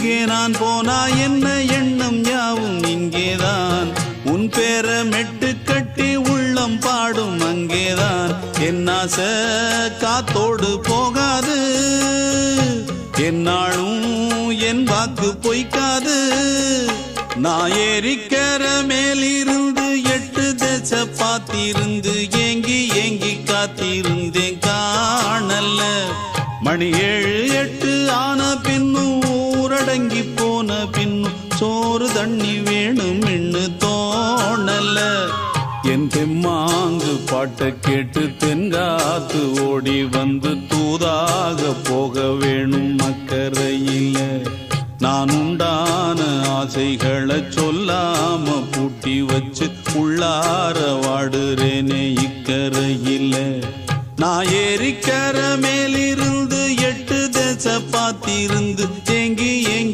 எங்கே நான் போனா என்ன எண்ணம் யாவும் இங்கேதான் உன் பேர மெட்டு கட்டி உள்ளம் பாடும் அங்கேதான் என் ஆசை காத்தோடு போகாது என்னாலும் என் வாக்கு பொய்க்காது நான் ஏறிக்கர மேலிருந்து 8 தேச பார்த்திருந்து ஏங்கி ஏங்கி காத்திருந்தேன் காணல்ல மணி 7 8 ஆன பின்னும் ஊரடங்கி போன பின்னும் சோறு தண்ணி வேணும் என்று தோணல என் தெம்மாங்கு பாட்டை கேட்டு தென்காத்து ஓடி வந்து தூதாக போக வேணும் அக்கறையில நான் உண்டான ஆசைகளை சொல்லாம பூட்டி வச்சு உள்ளார வாடுறேனே இக்கரையில நான் ஏறிக்கர மேலிருந்து 8 தேச பார்த்திருந்து ஏங்கி ஏங்கி